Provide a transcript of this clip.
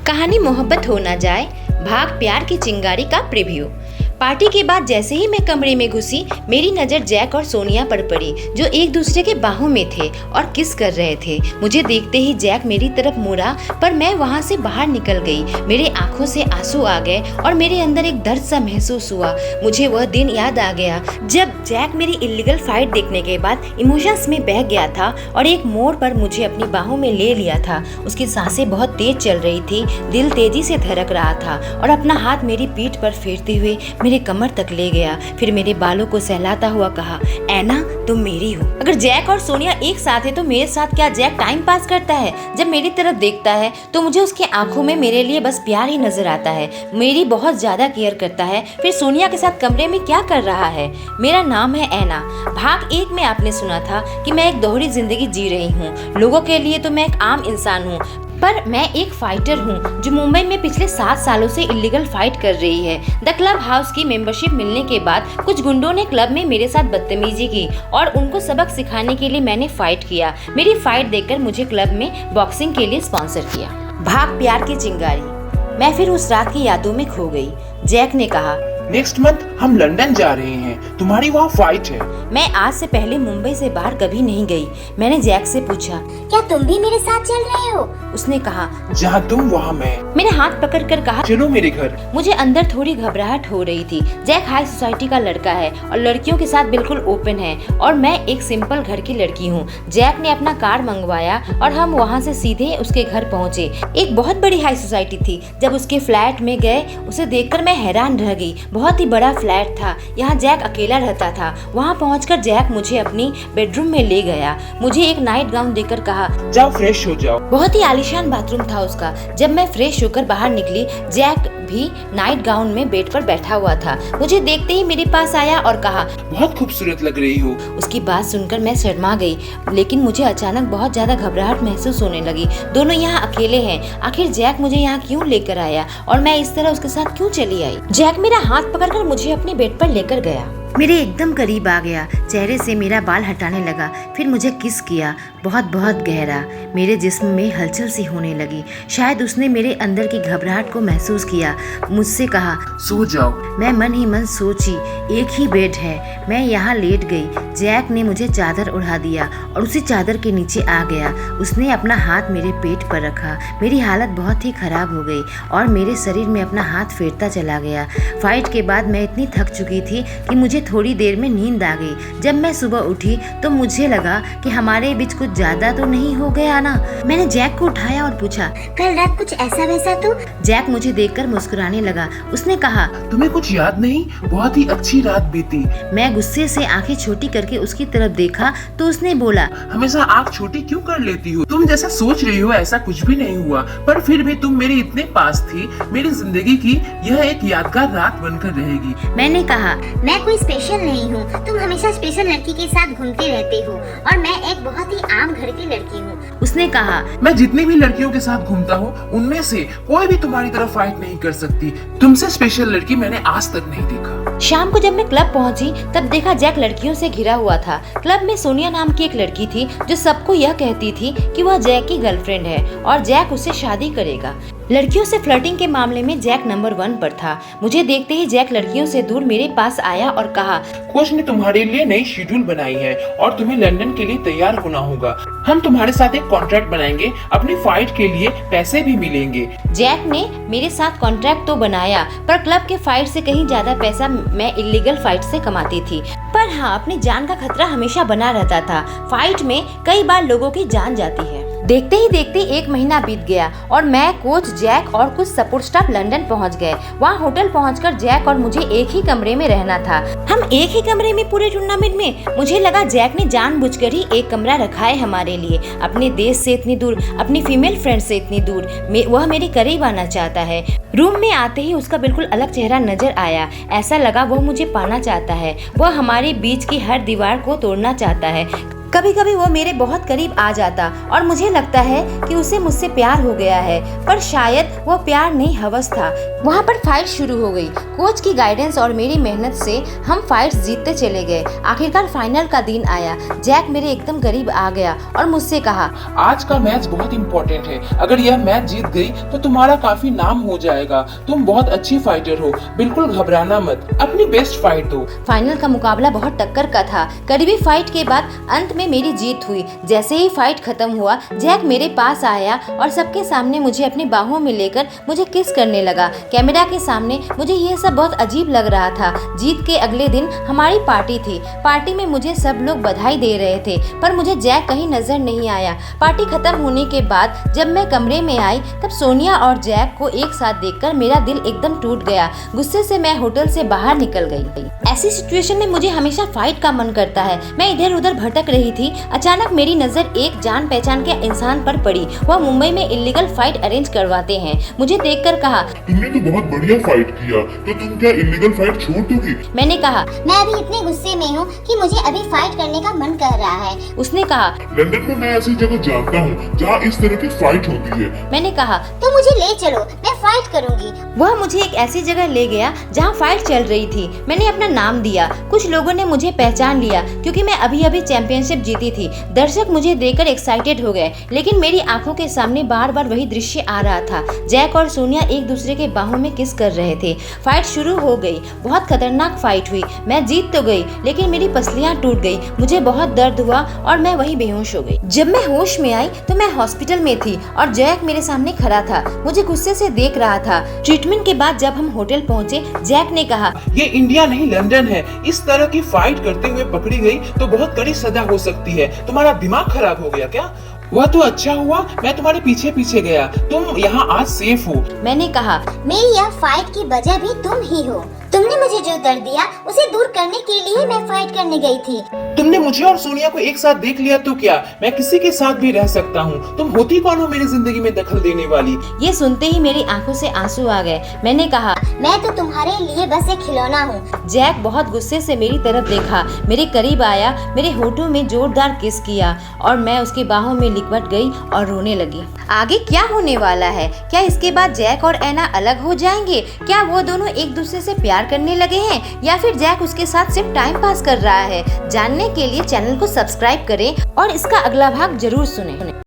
कहानी मोहब्बत हो ना जाए, भाग प्यार की चिंगारी का प्रीव्यू। पार्टी के बाद जैसे ही मैं कमरे में घुसी, मेरी नज़र जैक और सोनिया पर पड़ी, जो एक दूसरे के बाहों में थे और किस कर रहे थे। मुझे देखते ही जैक मेरी तरफ मुड़ा, पर मैं वहाँ से बाहर निकल गई। मेरे आंखों से आंसू आ गए और मेरे अंदर एक दर्द सा महसूस हुआ। मुझे वह दिन याद आ गया जब जैक मेरी इल्लीगल फाइट देखने के बाद इमोशंस में बह गया था और एक मोड़ पर मुझे अपनी बाहों में ले लिया था। उसकी सांसें बहुत तेज चल रही थी, दिल तेजी से धड़क रहा था और अपना हाथ मेरी पीठ पर फेरते हुए मेरे कमर तक ले गया। फिर मेरे बालों को सहलाता हुआ कहा, ऐना तुम मेरी हो। अगर जैक और सोनिया एक साथ है तो मेरे साथ क्या जैक टाइम पास करता है? जब मेरी तरफ देखता है तो मुझे उसकी आंखों में मेरे लिए बस प्यार ही नजर आता है। मेरी बहुत ज्यादा केयर करता है। फिर सोनिया के साथ कमरे में क्या कर रहा है? मेरा नाम है ऐना। भाग 1 में आपने सुना था कि मैं एक दोहरी जिंदगी जी रही हूँ। लोगों के लिए तो मैं एक आम इंसान हूँ, पर मैं एक फाइटर हूँ जो मुंबई में पिछले 7 सालों से इलीगल फाइट कर रही है। द क्लब हाउस की मेंबरशिप मिलने के बाद कुछ गुंडों ने क्लब में मेरे साथ बदतमीजी की और उनको सबक सिखाने के लिए मैंने फाइट किया। मेरी फाइट देखकर मुझे क्लब में बॉक्सिंग के लिए स्पॉन्सर किया। भाग प्यार की चिंगारी। मैं फिर उस रात की यादों में खो गई। जैक ने कहा, नेक्स्ट मंथ हम लंदन जा रहे हैं, तुम्हारी वहाँ फाइट है। मैं आज से पहले मुंबई से बाहर कभी नहीं गई। मैंने जैक से पूछा, क्या तुम भी मेरे साथ चल रहे हो? उसने कहा, जहाँ तुम वहाँ मैं। मैंने हाथ पकड़कर कहा, चलो मेरे घर। मुझे अंदर थोड़ी घबराहट हो रही थी। जैक हाई सोसाइटी का लड़का है और लड़कियों के साथ बिल्कुल ओपन है और मैं एक सिंपल घर की लड़की हूँ। जैक ने अपना कार मंगवाया और हम वहाँ से सीधे उसके घर पहुँचे। एक बहुत बड़ी हाई सोसाइटी थी। जब उसके फ्लैट में गए, उसे देखकर मैं हैरान रह गई। बहुत ही बड़ा फ्लैट था। यहाँ जैक अकेला रहता था। वहाँ पहुँचकर जैक मुझे अपनी बेडरूम में ले गया। मुझे एक नाइट गाउन देकर कहा, जाओ फ्रेश हो जाओ। बहुत ही आलीशान बाथरूम था उसका। जब मैं फ्रेश होकर बाहर निकली, जैक भी नाइट गाउन में बेड पर बैठा हुआ था। मुझे देखते ही मेरे पास आया और कहा, बहुत खूबसूरत लग रही हो। उसकी बात सुनकर मैं शर्मा गई, लेकिन मुझे अचानक बहुत ज्यादा घबराहट महसूस होने लगी। दोनों यहाँ अकेले हैं। आखिर जैक मुझे यहाँ क्यों लेकर आया और मैं इस तरह उसके साथ क्यों चली आई? जैक मेरा हाथ पकड़कर मुझे अपने बेड पर लेकर गया। मेरे एकदम करीब आ गया, चेहरे से मेरा बाल हटाने लगा, फिर मुझे किस किया, बहुत बहुत गहरा। मेरे जिस्म में हलचल सी होने लगी। शायद उसने मेरे अंदर की घबराहट को महसूस किया। मुझसे कहा, सो जाओ। मैं मन ही मन सोची, एक ही बेड है। मैं यहाँ लेट गई। जैक ने मुझे चादर उड़ा दिया और उसी चादर के नीचे आ गया। उसने अपना हाथ मेरे पेट पर रखा। मेरी हालत बहुत ही खराब हो गई और मेरे शरीर में अपना हाथ फेरता चला गया। फाइट के बाद मैं इतनी थक चुकी थी कि मुझे थोड़ी देर में नींद आ गई। जब मैं सुबह उठी तो मुझे लगा कि हमारे बीच कुछ ज्यादा तो नहीं हो गया ना। मैंने जैक को उठाया और पूछा, कल रात कुछ ऐसा वैसा तो? जैक मुझे देखकर मुस्कुराने लगा। उसने कहा, तुम्हें कुछ याद नहीं? बहुत ही अच्छी रात बीती। मैं गुस्से से आंखें छोटी करके उसकी तरफ देखा तो उसने बोला, हमेशा आँख छोटी क्यों कर लेती हो? तुम जैसा सोच रही हो ऐसा कुछ भी नहीं हुआ, पर फिर भी तुम मेरे इतने पास थी। मेरी जिंदगी की यह एक यादगार रात बनकर रहेगी। मैंने कहा, मैं कोई स्पेशल नहीं हूँ। तुम हमेशा स्पेशल लड़की के साथ घूमते रहते हो और मैं एक बहुत ही आम घर की लड़की हूँ। उसने कहा, मैं जितनी भी लड़कियों के साथ घूमता हूँ उनमें से कोई भी तुम्हारी तरह फाइट नहीं कर सकती। तुमसे स्पेशल लड़की मैंने आज तक नहीं देखा। शाम को जब मैं क्लब पहुंची तब देखा जैक लड़कियों से घिरा हुआ था। क्लब में सोनिया नाम की एक लड़की थी जो सबको यह कहती थी कि वह जैक की गर्लफ्रेंड है और जैक उससे शादी करेगा। लड़कियों से फ्लर्टिंग के मामले में जैक नंबर 1 पर था। मुझे देखते ही जैक लड़कियों से दूर मेरे पास आया और कहा, कोच ने तुम्हारे लिए नई शेड्यूल बनाई है और तुम्हें लंदन के लिए तैयार होना होगा। हम तुम्हारे साथ एक कॉन्ट्रैक्ट बनाएंगे, अपनी फाइट के लिए पैसे भी मिलेंगे। जैक ने मेरे साथ कॉन्ट्रैक्ट तो बनाया, पर क्लब के फाइट से कहीं ज्यादा पैसा मैं इलीगल फाइट से कमाती थी। पर हाँ, अपनी जान का खतरा हमेशा बना रहता था। फाइट में कई बार लोगों की जान जाती है। देखते ही देखते 1 महीना बीत गया और मैं, कोच, जैक और कुछ सपोर्ट स्टाफ लंदन पहुंच गए। वहां होटल पहुंचकर जैक और मुझे एक ही कमरे में रहना था। हम एक ही कमरे में पूरे टूर्नामेंट में? मुझे लगा जैक ने जानबूझकर ही एक कमरा रखा है हमारे लिए। अपने देश से इतनी दूर, अपनी फीमेल फ्रेंड से इतनी दूर, वह मेरे करीब आना चाहता है। रूम में आते ही उसका बिल्कुल अलग चेहरा नजर आया। ऐसा लगा वह मुझे पाना चाहता है। वह हमारे बीच की हर दीवार को तोड़ना चाहता है। कभी कभी वो मेरे बहुत करीब आ जाता और मुझे लगता है कि उसे मुझसे प्यार हो गया है, पर शायद वो प्यार नहीं हवस था। वहाँ पर फाइट शुरू हो गई। कोच की गाइडेंस और मेरी मेहनत से हम फाइट्स जीतते चले गए। आखिरकार फाइनल का दिन आया। जैक मेरे एकदम करीब आ गया और मुझसे कहा, आज का मैच बहुत इम्पोर्टेंट है। अगर यह मैच जीत गई तो तुम्हारा काफी नाम हो जाएगा। तुम बहुत अच्छी फाइटर हो, बिल्कुल घबराना मत, अपनी बेस्ट फाइट दो। फाइनल का मुकाबला बहुत टक्कर का था। करीबी फाइट के बाद अंत में मेरी जीत हुई। जैसे ही फाइट खत्म हुआ, जैक मेरे पास आया और सबके सामने मुझे अपनी बाहों में लेकर मुझे किस करने लगा। कैमरा के सामने मुझे यह सब बहुत अजीब लग रहा था। जीत के अगले दिन हमारी पार्टी थी। पार्टी में मुझे सब लोग बधाई दे रहे थे, पर मुझे जैक कहीं नजर नहीं आया। पार्टी खत्म होने के बाद जब मैं कमरे में आई, तब सोनिया और जैक को एक साथ देखकर मेरा दिल एकदम टूट गया। गुस्से से मैं होटल से बाहर निकल गई। ऐसी सिचुएशन में मुझे हमेशा फाइट का मन करता है। मैं इधर उधर भटक रही थी। अचानक मेरी नजर एक जान पहचान के इंसान पर पड़ी। वह मुंबई में इलीगल फाइट अरेंज करवाते हैं। मुझे देखकर कहा, तुमने तो बहुत बढ़िया फाइट किया, तो तुम क्या इलीगल फाइट छोड़ दोगी? मैंने कहा, मैं अभी इतने गुस्से में हूँ कि मुझे अभी फाइट करने का मन कर रहा है। उसने कहा, लंदन में मैं ऐसी जगह जानता हूँ जहाँ इस तरह की फाइट होती है। मैंने कहा, तो मुझे ले चलो, मैं फाइट करूँगी। वह मुझे एक ऐसी जगह ले गया जहाँ फाइट चल रही थी। मैंने अपना नाम दिया। कुछ लोगों ने मुझे पहचान लिया क्योंकि मैं अभी अभी चैंपियनशिप जीती थी। दर्शक मुझे देखकर एक्साइटेड हो गए, लेकिन मेरी आंखों के सामने बार बार वही दृश्य आ रहा था। जैक और सोनिया एक दूसरे के बाहों में किस कर रहे थे। फाइट शुरू हो गई। बहुत खतरनाक फाइट हुई। मैं जीत तो गई, लेकिन मेरी पसलियां टूट गई। मुझे बहुत दर्द हुआ और मैं वही बेहोश हो गई। जब मैं होश में आई तो मैं हॉस्पिटल में थी और जैक मेरे सामने खड़ा था। मुझे गुस्से से देख रहा था। ट्रीटमेंट के बाद जब हम होटल पहुँचे, जैक ने कहा, ये इंडिया नहीं लंदन है। इस तरह की फाइट करते हुए पकड़ी गई तो बहुत कड़ी सजा हो सकती है। तुम्हारा दिमाग खराब हो गया क्या? वह तो अच्छा हुआ मैं तुम्हारे पीछे पीछे गया। तुम यहाँ आज सेफ हो। मैंने कहा, मेरी यह फाइट की वजह भी तुम ही हो। तुमने मुझे जो दर्द दिया उसे दूर करने के लिए मैं फाइट करने गई थी। तुमने मुझे और सोनिया को एक साथ देख लिया तो क्या, मैं किसी के साथ भी रह सकता हूँ। तुम होती कौन हो मेरी जिंदगी में दखल देने वाली? ये सुनते ही मेरी आंखों से आंसू आ गए। मैंने कहा, मैं तो तुम्हारे लिए बस एक खिलौना हूँ। जैक बहुत गुस्से से मेरी तरफ देखा, मेरे करीब आया, मेरे होठों में जोरदार किस किया और मैं उसकी बाहों में लिपट गई और रोने लगी। आगे क्या होने वाला है? क्या इसके बाद जैक और एना अलग हो जाएंगे? क्या वो दोनों एक दूसरे से प्यार करने लगे हैं या फिर जैक उसके साथ सिर्फ टाइम पास कर रहा है? जानने के लिए चैनल को सब्सक्राइब करें और इसका अगला भाग जरूर सुनें।